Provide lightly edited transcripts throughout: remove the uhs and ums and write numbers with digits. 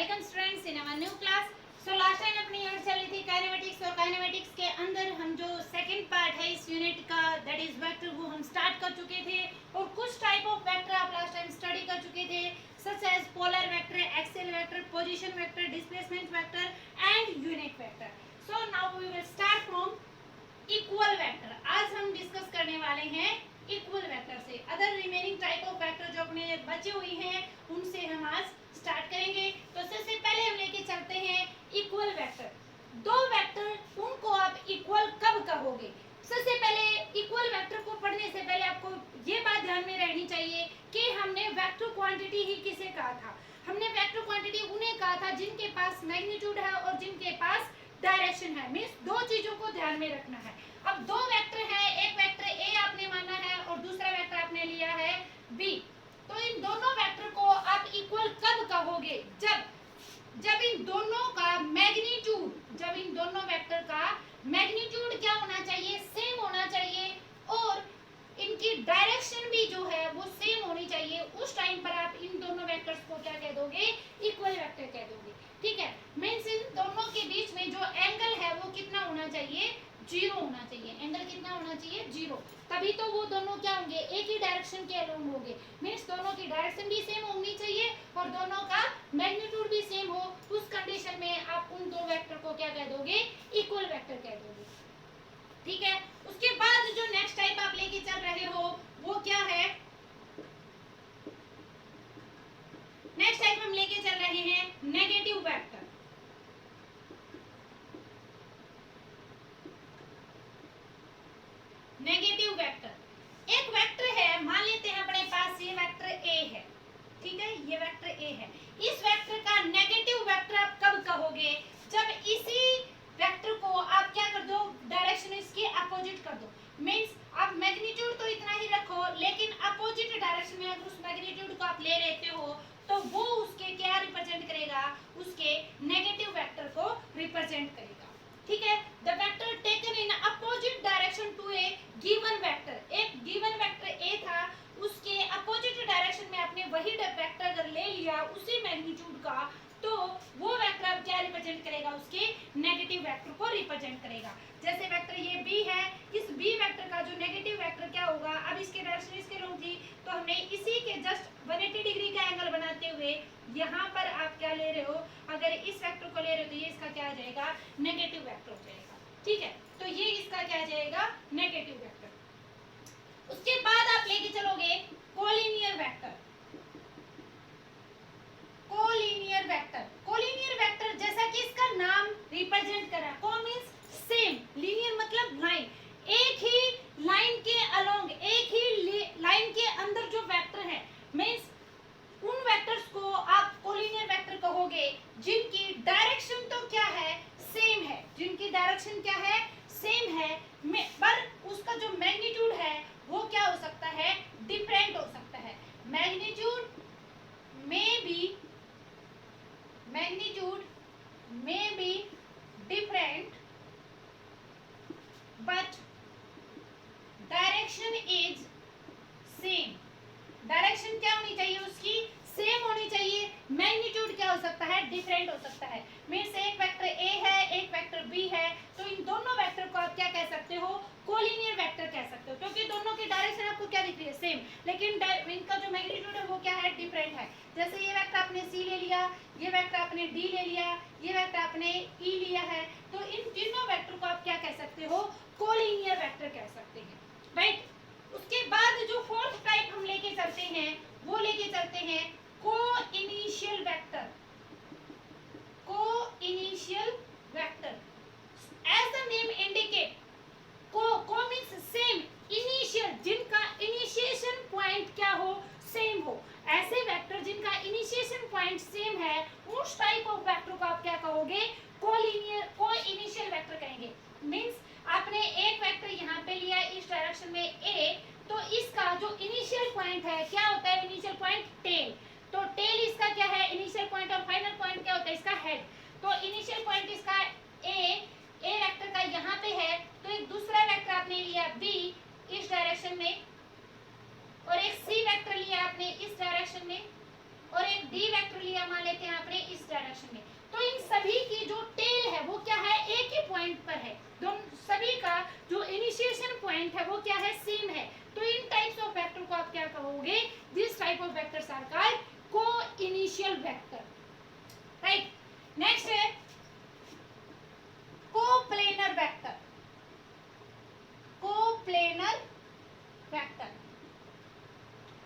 Welcome students in our new class. So last time अपनी unit चल रही थी काइनेमेटिक्स, और काइनेमेटिक्स के अंदर हम जो सेकंड पार्ट है इस यूनिट का, दैट इज वेक्टर, वो हम स्टार्ट कर चुके थे। और कुछ टाइप ऑफ वेक्टर आप लास्ट टाइम स्टडी कर चुके थे, such as polar vector, axial vector, position vector, displacement vector and unit vector. So now we will start from equal vector. आज हम डिस्कस करने वाले हैं इक्वल वेक्टर से। Other remaining type of vector जो अपने बचे हुए हैं उनसे हम आज स्टार्ट करेंगे। तो सबसे पहले हम लेके चलते हैं इक्वल वेक्टर। दो वेक्टर उनको आप इक्वल कब कहोगे? सबसे पहले इक्वल वेक्टर को पढ़ने से पहले आपको ये बात ध्यान में रहनी चाहिए कि हमने वेक्टर क्वांटिटी ही किसे कहा था? हमने वेक्टर क्वांटिटी उन्हें कहा था जिनके पास मैग्नीट्यूड है और जिनके पास डायरेक्शन है। मींस दो चीजों को ध्यान में रखना है। अब दो वेक्टर है, एक वेक्टर ए आपने माना है और दूसरा वेक्टर आपने लिया है बी। तो इन दोनों वेक्टर को आप इक्वल कब कहोगे? जब इन दोनों का मैग्नीट्यूड, जब इन दोनों वेक्टर का मैग्नीट्यूड क्या होना चाहिए? सेम होना चाहिए, और इनकी डायरेक्शन भी जो है वो सेम होनी चाहिए। उस टाइम पर आप इन दोनों वेक्टर्स को क्या कह दोगे? इक्वल वेक्टर कह दोगे। ठीक है, मींस इन दोनों के बीच में जो एंगल है वो कितना होना चाहिए? जीरो होना चाहिए। एंगल कितना होना चाहिए? जीरो। तभी तो वो दोनों क्या होंगे? एक ही डायरेक्शन के अलोंग होंगे। मींस दोनों की डायरेक्शन भी सेम होनी चाहिए और दोनों का मैग्नीट्यूड भी सेम हो। उस कंडीशन में आप उन दो वेक्टर को क्या कह दोगे? इक्वल वेक्टर कह दोगे। ठीक है, उसके बाद जो नेक्स्ट टाइप आप लेके चल रहे हो वो क्या है? नेक्स्ट टाइप हम लेके चल रहे हैं नेगेटिव वेक्टर। नेगेटिव वेक्टर एक वेक्टर है, मान लेते हैं अपने पास ये वेक्टर ए है। ठीक है, ये वेक्टर ए है। इस वेक्टर का नेगेटिव वेक्टर आप कब कहोगे? जब इसी वेक्टर को आप क्या कर दो? डायरेक्शन इसके अपोजिट कर दो। मींस आप मैग्नीट्यूड तो इतना ही रखो, लेकिन अपोजिट डायरेक्शन में अगर उस मैग्नीट्यूड को आप ले लेते हो तो वो उसके क्या रिप्रेजेंट करेगा? उसके नेगेटिव वेक्टर को रिप्रेजेंट करेगा। ठीक है, the vector taken in opposite direction to a given vector. एक गिवन वेक्टर ए था, उसके अपोजिट डायरेक्शन में आपने वही वेक्टर अगर ले लिया उसी मैग्नीट्यूड का, तो वो वेक्टर अब क्या रिप्रेजेंट करेगा? उसके नेगेटिव वेक्टर को रिप्रेजेंट करेगा। जैसे वेक्टर ये बी है, इस बी वेक्टर का जो नेगेटिव वेक्टर क्या होगा? अब इसके डायरेक्शन इसके लॉन्ग थी, तो हमने इसी के जस्ट 180 डिग्री का एंगल बनाते हुए यहाँ पर आप क्या ले रहे हो? अगर इस वेक्टर को ले रहे हो तो ये इसका क्या आ जाएगा? नेगेटिव वेक्टर हो जाएगा। ठीक है, तो ये इसका क्या आ जाएगा? Negative vector. उसके बाद आप लेके चलोगे collinear vector. Collinear vector, collinear vector जैसा कि इसका नाम रिप्रेजेंट कर रहा है, को मींस सेम, लीनियर मतलब लाइन, एक ही लाइन के अलोंग, एक ही लाइन के अंदर जो वेक्टर है, मींस उन वेक्टर्स को आप कोलिनियर वेक्टर कहोगे जिनकी डायरेक्शन तो क्या है? सेम है। जिनकी डायरेक्शन क्या है? सेम है, पर उसका जो मैग्नीट्यूड है वो क्या हो सकता है? डिफरेंट हो सकता है। Magnitude may be different but direction is same। Direction क्या होनी चाहिए? उसकी सेम होनी चाहिए। मैग्नीट्यूड क्या हो सकता है? डिफरेंट हो सकता है। मींस एक वेक्टर ए है, एक वेक्टर बी है, तो इन दोनों वेक्टर को आप क्या कह सकते हो? कोलिनियर वेक्टर कह सकते हो, क्योंकि दोनों की डायरेक्शन आपको क्या दिख रही है? सेम, लेकिन इनका जो मैग्नीट्यूड है वो क्या है? डिफरेंट है। जैसे ये वेक्टर आपने सी ले लिया, ये वेक्टर आपने डी ले लिया, ये वेक्टर आपने ई लिया है, तो इन तीनों वेक्टर को आप क्या कह सकते हो? कोलिनियर वेक्टर कह सकते हैं। राइट, उसके बाद जो फोर्थ टाइप हम लेके चलते हैं वो लेके चलते हैं coinitial vector. Coinitial vector, as the name indicate, co means same, initial, जिनका इनिशिएशन पॉइंट क्या हो? सेम हो। ऐसे वेक्टर जिनका इनिशिएशन पॉइंट सेम है, उस टाइप ऑफ वेक्टर को आप क्या कहोगे? कोलिनियर, को इनिशियल वेक्टर कहेंगे। मींस आपने एक वेक्टर यहाँ पे लिया इस डायरेक्शन में ए, तो इसका जो इनिशियल पॉइंट है क्या होता है? Initial point tail. तो टेल इसका क्या है? इनिशियल पॉइंट, और फाइनल पॉइंट क्या होता है? इसका हेड। तो इनिशियल पॉइंट इसका ए वेक्टर का यहाँ पे है, तो एक दूसरा वेक्टर आपने लिया बी इस डायरेक्शन में, और एक सी वेक्टर लिया आपने इस डायरेक्शन में, डी वेक्टर लिया मान लेते हैं आपने इस डायरेक्शन में, तो इन सभी की जो टेल है वो क्या है, एक ही पॉइंट पर है, दोनों सभी का जो इनिशिएशन पॉइंट है वो क्या है, सेम है। तो इन टाइप्स ऑफ वेक्टर को आप क्या कहोगे, this type of vectors are called coinitial vector, right. Next है coplanar vector. Coplanar vector,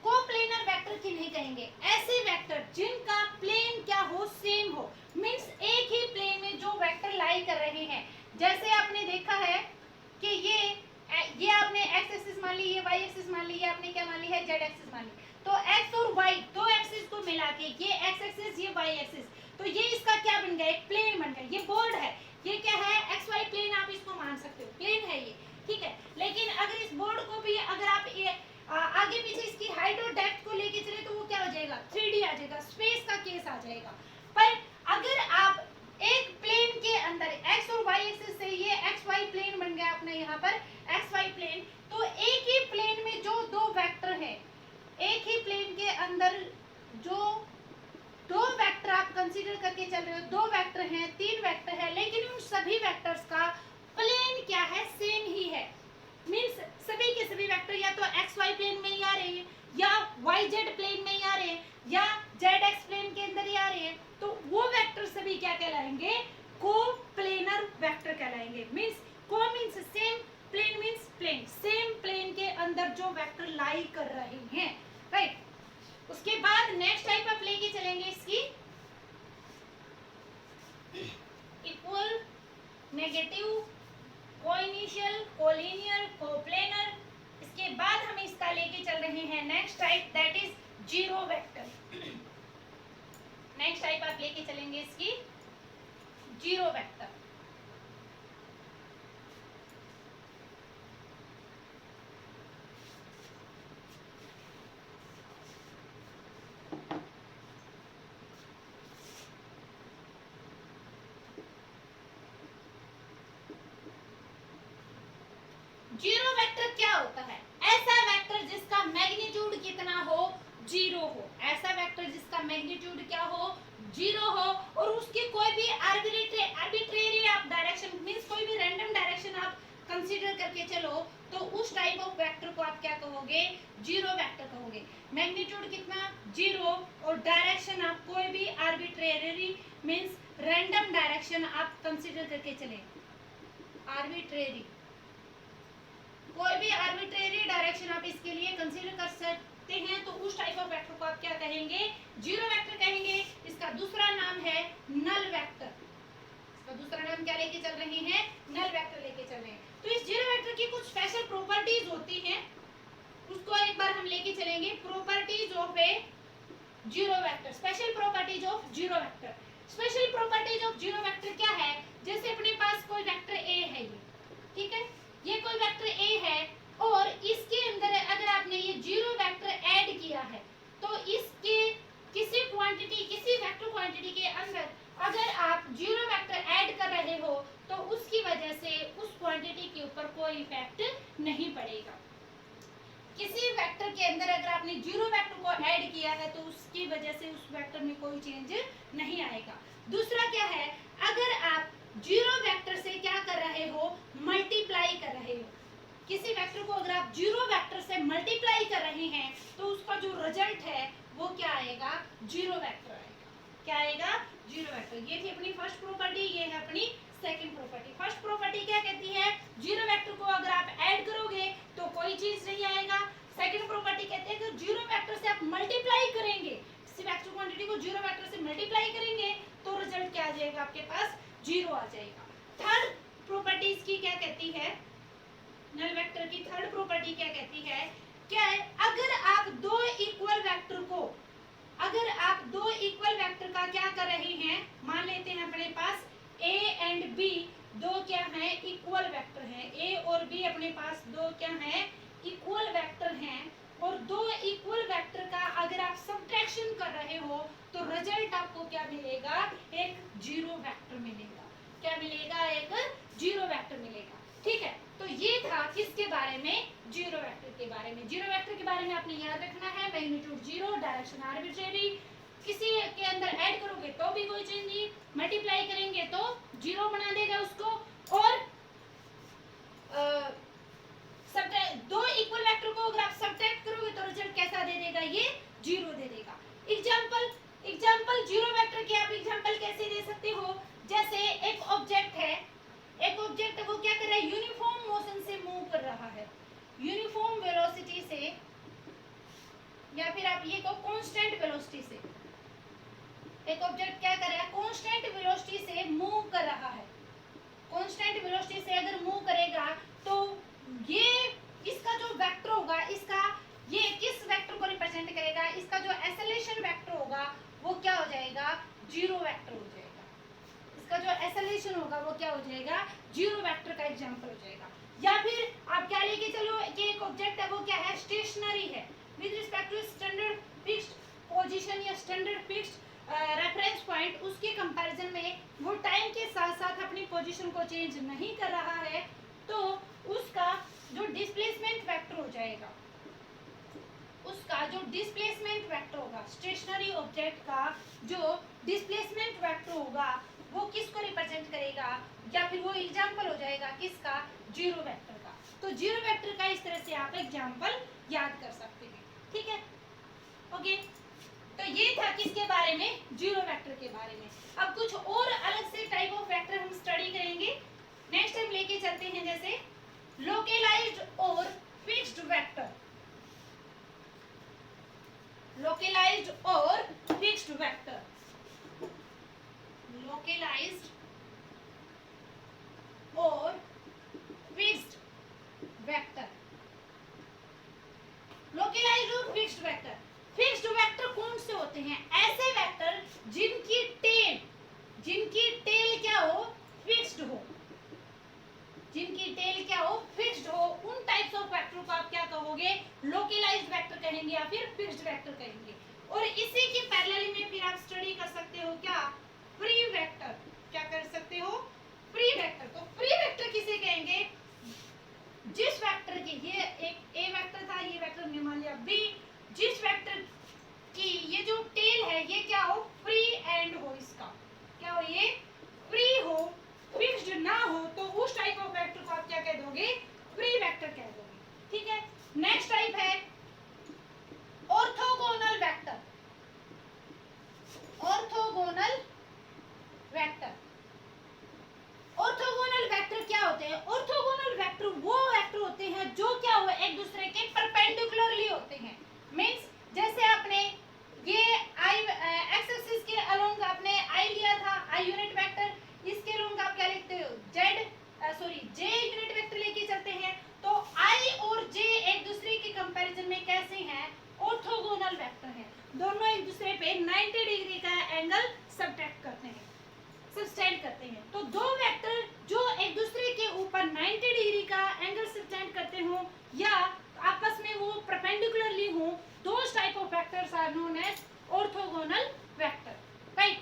coplanar vector किन्हें कहेंगे, ऐसे वेक्टर जिनका प्लेन क्या हो, सेम हो, मींस एक ही प्लेन में जो वेक्टर लाई कर रहे हैं। जैसे आपने देखा है कि ये आपने x एक्सिस मान ली, ये y एक्सिस मान ली, ये आपने क्या मान ली है, z एक्सिस मान ली। तो x और y दो एक्सिस को मिला के ये x एक्सिस ये y एक्सिस, तो ये इसका क्या बन गया, एक प्लेन बन गया। ये बोर्ड है, ये क्या है, xy प्लेन आप इसको मान सकते हो, प्लेन है ये, ठीक है। लेकिन अगर इस बोर्ड को भी अगर आप ये आगे पीछे इसकी हाइट और डेप्थ को लेके चले तो वो क्या हो जाएगा, 3D आ जाएगा, स्पेस का केस आ जाएगा। पर अगर आप एक प्लेन के अंदर x और y एक्सिस से ये xy प्लेन बन गया अपने यहाँ पर xy प्लेन, तो एक ही प्लेन में जो दो वेक्टर है, एक ही प्लेन के अंदर जो दो वेक्टर आप कंसीडर करके चल रहे हो, दो वेक्टर हैं, तीन वेक्टर है, लेकिन उन सभी वेक्टर्स का प्लेन क्या है, सेम ही है। मींस सभी के सभी वेक्टर या तो xy प्लेन में ही आ रहे हैं, या yz प्लेन में ही आ रहे हैं, या zx प्लेन के अंदर ही आ रहे हैं, तो वो वेक्टर सभी क्या कहलाएंगे, कोप्लेनर वेक्टर कहलाएंगे। Means co means same, plane means plane, same plane के अंदर जो वेक्टर लाई कर रहे हैं, राइट। उसके बाद नेक्स्ट टाइप आप लेके चलेंगे इसकी इक्वल, नेगेटिव, कोइनिशियल, कोलिनियर, कोप्लेनर। इसके बाद हम इसका लेके चल रहे हैं next type, that is zero vector. Next type आप लेके चलेंगे इसकी जीरो वेक्टर। जीरो वेक्टर क्या होता है, ऐसा वेक्टर जिसका मैग्नीट्यूड कितना हो, जीरो हो। ऐसा वेक्टर जिसका मैग्नीट्यूड क्या हो, जीरो हो, और उसकी कोई भी आर्बिट्रेरी आप डायरेक्शन मींस कोई भी रैंडम डायरेक्शन आप कंसीडर करके चलो, तो उस टाइप ऑफ वेक्टर को आप क्या कहोगे, जीरो वेक्टर कहोगे। मैग्नीट्यूड कितना, जीरो, और डायरेक्शन आप कोई भी आर्बिट्रेरी मींस रैंडम डायरेक्शन आप कंसीडर करके चले, आर्बिट्रेरी, कोई भी आर्बिट्रेरी डायरेक्शन आप इसके लिए कंसीडर कर सकते हैं, तो उस टाइप ऑफ वेक्टर को आप क्या कहेंगे, जीरो वेक्टर कहेंगे। इसका दूसरा नाम है नल वेक्टर। इसका दूसरा नाम क्या लेके चल रहे हैं, नल वेक्टर लेके चल रहे हैं। तो इस जीरो वेक्टर की कुछ स्पेशल प्रॉपर्टीज होती हैं, उसको एक बार हम लेके चलेंगे। Properties of A zero vector, special properties of zero vector. Special properties of zero vector क्या है, जैसे अपने पास कोई वेक्टर ए है, ये ठीक है, ये कोई वेक्टर ए है, और इसके अंदर अगर आपने ये जीरो वेक्टर ऐड किया है, तो इसके किसी क्वांटिटी, किसी वेक्टर क्वांटिटी के अंदर अगर आप जीरो वेक्टर ऐड कर रहे हो, तो उसकी वजह से उस क्वांटिटी के ऊपर कोई इफेक्ट नहीं पड़ेगा। किसी वेक्टर के अंदर अगर आपने जीरो वेक्टर को ऐड किया है, तो उसकी वजह से उस वेक्टर में कोई चेंज नहीं आएगा। दूसरा क्या है, अगर आप जीरो वेक्टर से क्या कर रहे हो, मल्टीप्लाई कर रहे हो, किसी वेक्टर को अगर आप जीरो वेक्टर से मल्टीप्लाई कर रहे हैं, तो उसका जो रिजल्ट है वो क्या आएगा, जीरो वेक्टर आएगा। क्या आएगा, जीरो वेक्टर। ये थी अपनी फर्स्ट प्रॉपर्टी, ये है अपनी सेकंड प्रॉपर्टी। फर्स्ट प्रॉपर्टी क्या कहती है, जीरो वेक्टर को अगर आप ऐड करोगे तो कोई चीज नहीं आएगा। सेकंड प्रॉपर्टी कहते हैं कि जीरो वेक्टर से आप मल्टीप्लाई करेंगे, किसी वेक्टर क्वांटिटी को जीरो वेक्टर से मल्टीप्लाई करेंगे, तो रिजल्ट क्या आ जाएगा आपके पास, जीरो आ जाएगा। थर्ड प्रॉपर्टी इसकी क्या कहती है, नल वेक्टर की थर्ड प्रॉपर्टी क्या कहती है, क्या है, अगर आप दो इक्वल वेक्टर को, अगर आप दो इक्वल वेक्टर का क्या कर रहे हैं, मान लेते हैं अपने पास a एंड b दो क्या है, इक्वल वेक्टर हैं, a और b अपने पास दो क्या है, इक्वल वेक्टर हैं, और दो इक्वल वेक्टर का अगर आप सब्ट्रैक्शन कर रहे हो, तो रिजल्ट आपको क्या मिलेगा, एक जीरो वेक्टर मिलेगा। क्या मिलेगा, एक जीरो वेक्टर मिलेगा। ठीक है, तो ये था किसके बारे में, जीरो वेक्टर के बारे में। जीरो वेक्टर के बारे में आपने याद रखना है, मैग्नीट्यूड जीरो, डायरेक्शन आर्बिट्रेरी, किसी मल्टीप्लाई करेंगे तो 0 बना देगा उसको, और दो इक्वल वेक्टर को अगर आप सब्ट्रैक्ट करोगे तो रिजल्ट कैसा दे देगा, ये 0 दे देगा। एग्जांपल 0 वेक्टर के आप एग्जांपल कैसे दे सकते हो, जैसे एक ऑब्जेक्ट है, एक ऑब्जेक्ट वो क्या कर रहा है, यूनिफॉर्म मोशन से मूव कर रहा है, यूनिफॉर्म वेलोसिटी से, या फिर आप ये कहो कांस्टेंट वेलोसिटी से। एक ऑब्जेक्ट क्या कर रहा है, कांस्टेंट वेलोसिटी से मूव कर रहा है। कांस्टेंट वेलोसिटी से अगर मूव करेगा तो ये इसका जो वेक्टर होगा, इसका ये किस वेक्टर को रिप्रेजेंट करेगा, इसका जो एक्सेलरेशन वेक्टर होगा वो क्या हो जाएगा, 0 वेक्टर हो जाएगा। इसका जो एक्सेलरेशन होगा वो क्या हो जाएगा, 0 वेक्टर का एग्जांपल हो जाएगा। या फिर आप क्या लेके चलो कि एक ऑब्जेक्ट है वो क्या है, स्टेशनरी है with respect to standard fixed position या स्टैंडर्ड फिक्स्ड रेफरेंस पॉइंट, उसके कंपैरिजन में वो टाइम के साथ साथ अपनी पोजीशन को चेंज नहीं कर रहा है, तो उसका जो डिस्प्लेसमेंट वेक्टर हो जाएगा, उसका जो डिस्प्लेसमेंट वेक्टर होगा, स्टेशनरी ऑब्जेक्ट का जो डिस्प्लेसमेंट वेक्टर होगा वो किसको रिप्रेजेंट करेगा, या फिर वो एग्जांपल हो जाएगा किसका, 0 वेक्टर का। तो 0 वेक्टर का इस तरह से आप एग्जांपल याद कर सकते हैं, ठीक है, ओके। तो ये था किसके बारे में, 0 वेक्टर के बारे में। अब कुछ और अलग से टाइप ऑफ वेक्टर हम स्टडी करेंगे। नेक्स्ट हम लेके चलते हैं जैसे लोकलाइज्ड और फिक्स्ड वेक्टर, लोकलाइज्ड और फिक्स्ड वेक्टर, लोकलाइज्ड और फिक्स्ड वेक्टर, लोकलाइज्ड और फिक्स्ड वेक्टर। फिक्स्ड वेक्टर कौन से होते हैं, ऐसे वेक्टर जिनकी टेल क्या हो, फिक्स्ड हो, जिनकी टेल क्या हो, फिक्स्ड हो, उन टाइप्स ऑफ वेक्टर को आप क्या कहोगे, लोकलाइज्ड वेक्टर कहेंगे या फिर फिक्स्ड वेक्टर कहेंगे। और इसी के पैरेलल में फिर आप स्टडी कर सकते हो क्या, फ्री वेक्टर, क्या कर सकते हो, फ्री वेक्टर। तो फ्री वेक्टर किसे कहेंगे, जिस वेक्टर की, ये एक ए वेक्टर था, ये वेक्टर हमने मान लिया बी, जिस वेक्टर की ये जो टेल है ये क्या हो, फ्री एंड हो, इसका क्या हो, ये फ्री हो, फिक्स्ड ना हो, तो उस टाइप ऑफ वेक्टर को आप क्या कह दोगे, फ्री वेक्टर कह दोगे, ठीक है। नेक्स्ट टाइप है orthogonal vector, orthogonal vector. Orthogonal vector क्या होते हैं, ऑर्थोगोनल वेक्टर वो वेक्टर होते हैं जो क्या हो, एक दूसरे के परपेंडिकुलरली होते हैं। मींस जैसे आपने ये आई एक्स एक्सिस के अलोंग आपने आई लिया था, आई यूनिट वेक्टर, इसके अलोंग आप क्या लिखते हो, जे यूनिट वेक्टर लेके चलते हैं, तो आई और जे एक दूसरे के कंपैरिजन में कैसे हैं, ऑर्थोगोनल वेक्टर हैं, दोनों एक दूसरे पे 90 डिग्री का एंगल सब्ट्रैक्ट करते हैं, सब्सटेंड करते हैं। तो दो वेक्टर जो एक दूसरे के ऊपर 90 डिग्री का एंगल सब्सटेंड करते हो या आपस में वो परपेंडिकुलरली हो, those type of vectors are known as orthogonal vector, right?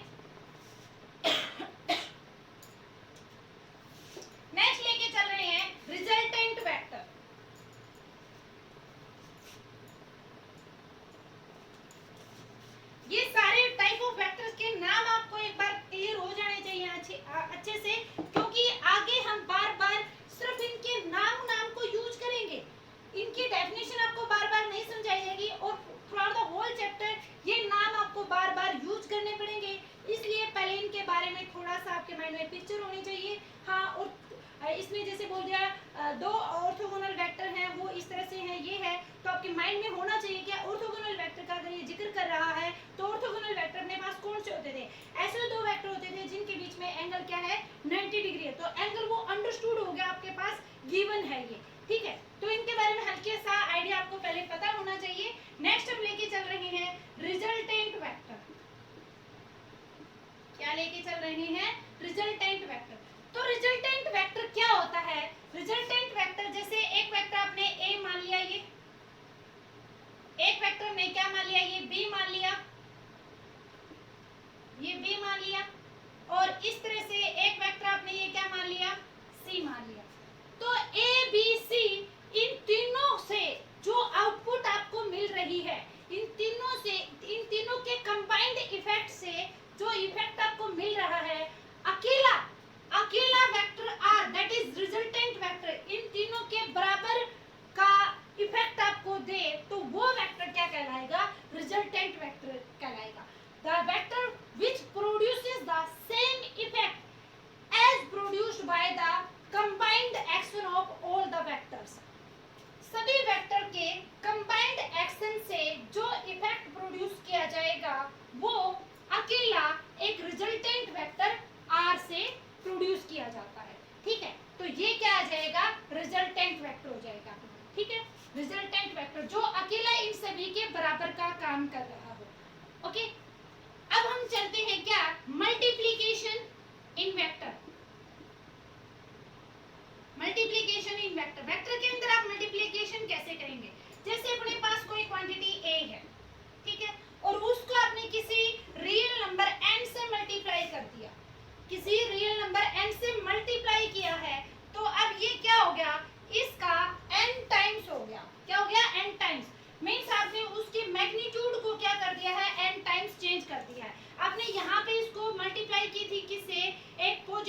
Next लेके चल रहे हैं रिजल्टेंट वेक्टर। ये सारे टाइप ऑफ वेक्टर्स के नाम आपको एक बार क्लियर हो जाने चाहिए अच्छे से, क्योंकि आगे हम बार बार सिर्फ इनके नाम को यूज करेंगे, इनकी डेफिनेशन आपको बार बार नहीं समझाई जाएगी, और थ्रूआउट द होल चैप्टर ये नाम आपको बार बार यूज करने पड़ेंगे, इसलिए पहले इनके बारे में थोड़ा सा आपके माइंड में पिक्चर होनी चाहिए। हाँ, और इसमें जैसे बोल दिया दो ऑर्थोगोनल वेक्टर हैं, वो इस तरह से हैं, ये है, तो आपके माइंड में होना चाहिए कि ऑर्थोगोनल वेक्टर का अगर ये जिक्र कर रहा है तो ऑर्थोगोनल वेक्टर अपने पास कौन से होते थे, ऐसे दो वेक्टर होते थे जिनके बीच में एंगल क्या है, 90 डिग्री है, तो एंगल वो अंडरस्टूड हो गया, आपके पास गिवन है ये, ठीक है। तो इनके बारे में हल्के सा आइडिया आपको पहले पता होना चाहिए। नेक्स्ट हम लेके चल रहे हैं रिजल्टेंट वेक्टर। क्या लेके चल रहे हैं, रिजल्टेंट वेक्टर। तो रिजल्टेंट वेक्टर क्या होता है, रिजल्टेंट वेक्टर जैसे एक वेक्टर आपने ए मान लिया, ये एक वेक्टर ने क्या मान लिया, ये बी मान लिया, ये बी मान लिया, और इस तरह से एक वेक्टर आपने ये क्या मान लिया, सी मान लिया। तो ए बी सी इन तीनों से जो आउटपुट आपको मिल रही है, इन तीनों के कंबाइंड इफेक्ट से जो इफेक्ट आपको मिल रहा है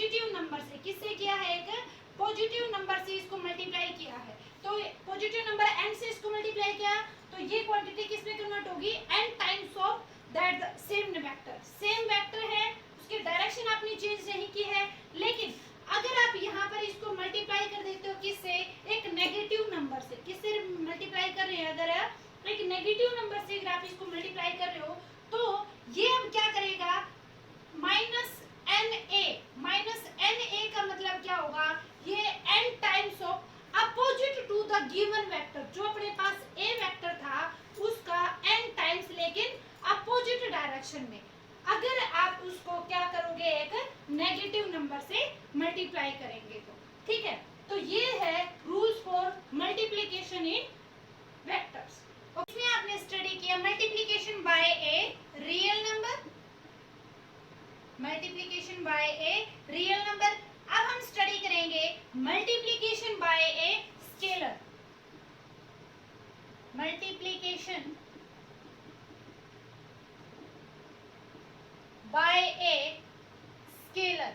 पॉजिटिव नंबर से, किससे किया है, एक पॉजिटिव नंबर से इसको मल्टीप्लाई किया है, तो पॉजिटिव नंबर n से इसको मल्टीप्लाई किया, तो ये क्वांटिटी किस में कन्वर्ट होगी, n times of that same vector. Same vector है, उसकी डायरेक्शन आपने चेंज नहीं की है, लेकिन अगर आप यहाँ पर इसको मल्टीप्लाई कर देते हो किससे, एक नेगेटिव नंबर से, किससे मल्टीप्लाई कर रहे हैं, अगर आप एक नेगेटिव नंबर से अगर आप इसको मल्टीप्लाई कर रहे हो, तो ये अब क्या करेगा, माइनस एन ए का मतलब क्या होगा, ये n times of opposite to the given vector, जो अपने पास a वेक्टर था उसका n टाइम्स, लेकिन अपोजिट डायरेक्शन में। अगर आप उसको क्या करोगे, एक नेगेटिव नंबर से मल्टीप्लाई करेंगे तो, ठीक है। तो ये है rules for multiplication in vectors. इसमें आपने स्टडी किया multiplication by a real number, multiplication by a real number. अब हम स्टडी करेंगे multiplication by a scalar, multiplication by a scalar.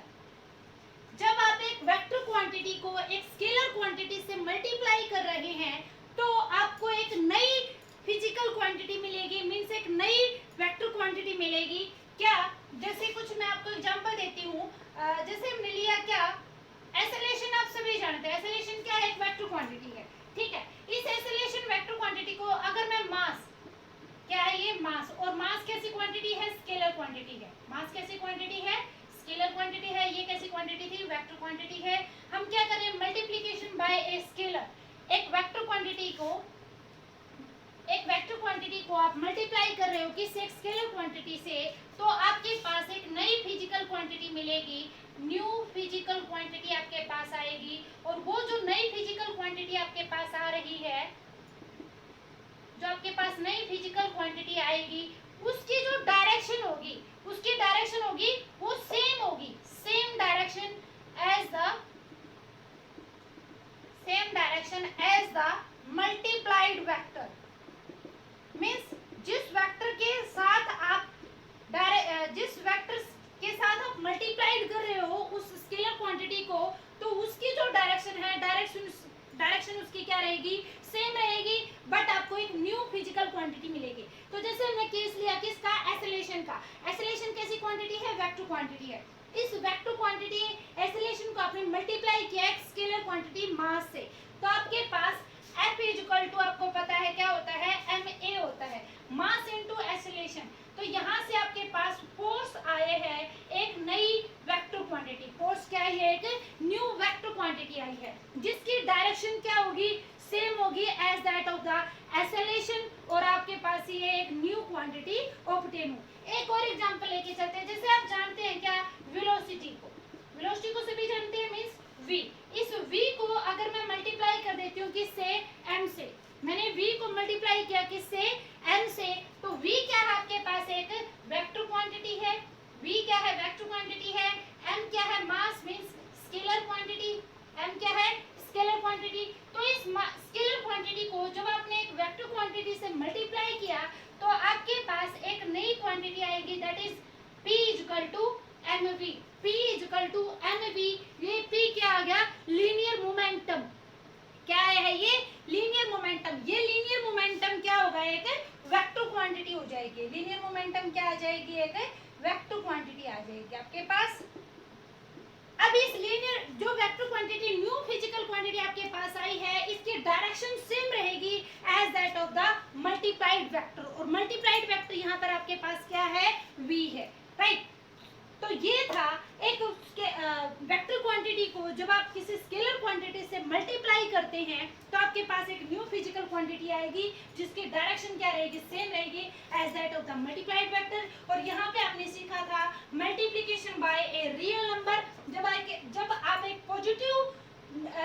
जब आप एक वेक्टर क्वांटिटी को एक स्केलर क्वांटिटी से मल्टीप्लाई कर रहे हैं, तो आपको एक नई फिजिकल क्वांटिटी मिलेगी, मींस एक नई वेक्टर क्वांटिटी मिलेगी। क्या, जैसे कुछ मैं आपको एग्जांपल देती हूँ, जैसे हमने लिया क्या, एसेलेशन, आप सभी जानते हैं एसेलेशन क्या है, एक वेक्टर क्वांटिटी है, ठीक है। इस एसेलेशन वेक्टर क्वांटिटी को अगर मैं मास, क्या है ये मास, और मास कैसी क्वांटिटी है, स्केलर क्वांटिटी है। मास कैसी क्वांटिटी है, स्केलर क्वांटिटी है। ये कैसी क्वांटिटी थी, वेक्टर क्वांटिटी है। हम क्या करें, मल्टीप्लिकेशन बाय ए स्केलर, एक वेक्टर क्वांटिटी को आप मल्टीप्लाई कर रहे हो किसी एक स्केलर क्वांटिटी से, तो आपके पास एक नई फिजिकल क्वांटिटी मिलेगी, न्यू फिजिकल क्वांटिटी आपके पास आएगी। और वो जो नई फिजिकल क्वांटिटी आपके पास आ रही है, जो आपके पास नई फिजिकल क्वांटिटी आएगी, उसकी जो डायरेक्शन होगी, उसकी डायरेक्शन होगी वो सेम होगी, same direction as the multiplied vector. Means जिस वेक्टर के साथ आप मल्टीप्लाइड कर रहे हो उस स्केलर क्वांटिटी को, तो उसकी जो डायरेक्शन है, डायरेक्शन उसकी क्या रहेगी, सेम रहेगी, बट आपको एक न्यू फिजिकल क्वांटिटी मिलेगी। तो जैसे हमने केस लिया किसका, एसेलेशन का। एसेलेशन कैसी क्वांटिटी है, वेक्टर क्वांटिटी है। इस वेक्टर क्वांटिटी एसेलेशन को आपने मल्टीप्लाई किया एक स्केलर क्वांटिटी मास से, तो आपके पास F इक्वल टू, आपको पता है क्या होता है, ma होता है, मास इनटू एसेलेशन। तो यहाँ से आपके पास फोर्स आए हैं एक नई वेक्टर क्वांटिटी, फोर्स क्या है, एक न्यू वेक्टर क्वांटिटी आई है, जिसकी डायरेक्शन क्या होगी, सेम होगी as that of the acceleration, और आपके पास ये एक न्यू क्वांटिटी ऑब्टेन हो। एक और एग्जांपल लेके चलते हैं। जैसे आप जानते हैं क्या, वेलोसिटी को सभी जानते हैं, मींस v। इस v को अगर मैं मल्टीप्लाई कर देती हूँ किससे, m से, मैंने v को मल्टीप्लाई किया किससे, m से, तो v क्या है आपके पास, एक वेक्टर क्वांटिटी है। v क्या है, वेक्टर क्वांटिटी है। m क्या है, मास मींस स्केलर क्वांटिटी। m क्या है, स्केलर क्वांटिटी। तो इस स्केलर क्वांटिटी को जब आपने एक वेक्टर क्वांटिटी से मल्टीप्लाई किया, तो आपके पास एक नई क्वांटिटी आएगी, that is p equal to mv। p equal to mv, ये p क्या आ गया, लीनियर मोमेंटम। क्या है ये, लीनियर मोमेंटम। ये लीनियर मोमेंटम क्या होगा, एक वेक्टर क्वांटिटी हो जाएगी। लीनियर मोमेंटम क्या आ जाएगी, एक वेक्टर क्वांटिटी आ जाएगी आपके पास। अब इस लीनियर जो vector quantity, new physical quantity आपके पास आई है, इसकी डायरेक्शन सेम रहेगी as that of the multiplied vector, और मल्टीप्लाइड वेक्टर यहाँ पर आपके पास क्या है, v है, राइट। तो ये था एक वेक्टर क्वांटिटी को जब आप किसी स्केलर क्वांटिटी से मल्टीप्लाई करते हैं, तो आपके पास एक न्यू फिजिकल क्वांटिटी आएगी, जिसकी डायरेक्शन क्या रहेगी, सेम रहेगी as that of the multiplied vector. और यहाँ पे आपने सीखा था multiplication by a real number. जब आप एक पॉजिटिव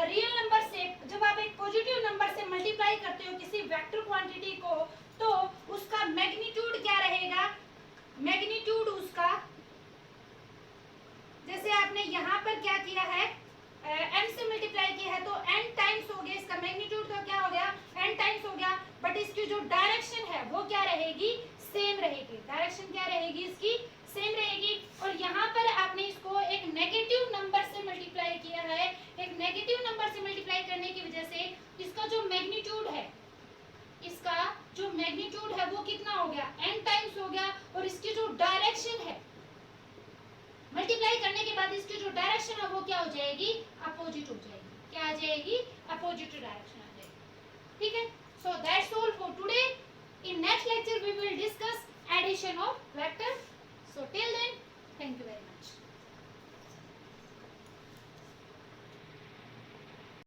रियल नंबर से, जब आप एक पॉजिटिव नंबर से मल्टीप्लाई करते हो किसी वेक्टर क्वांटिटी को, तो उसका मैग्नीट्यूड क्या रहेगा, मैग्नीट्यूड उसका, जैसे आपने यहाँ पर क्या किया है, m से मल्टीप्लाई किया है, तो n टाइम्स हो गया, इसका मैग्नीट्यूड तो क्या हो गया, n टाइम्स हो गया, बट इसकी जो डायरेक्शन है वो क्या रहेगी, सेम रहेगी। डायरेक्शन क्या रहेगी इसकी, सेम रहेगी। और यहाँ पर आपने इसको एक नेगेटिव नंबर से मल्टीप्लाई किया है। एक नेगेटिव नंबर से मल्टीप्लाई करने की वजह से इसका जो मैग्नीट्यूड है, इसका जो मैग्नीट्यूड है वो कितना हो गया, n टाइम्स हो गया। और इसकी जो डायरेक्शन है, मल्टीप्लाई करने के बाद इसकी जो डायरेक्शन है वो क्या हो जाएगी, अपोजिट हो जाएगी। क्या आ जाएगी, अपोजिट डायरेक्शन।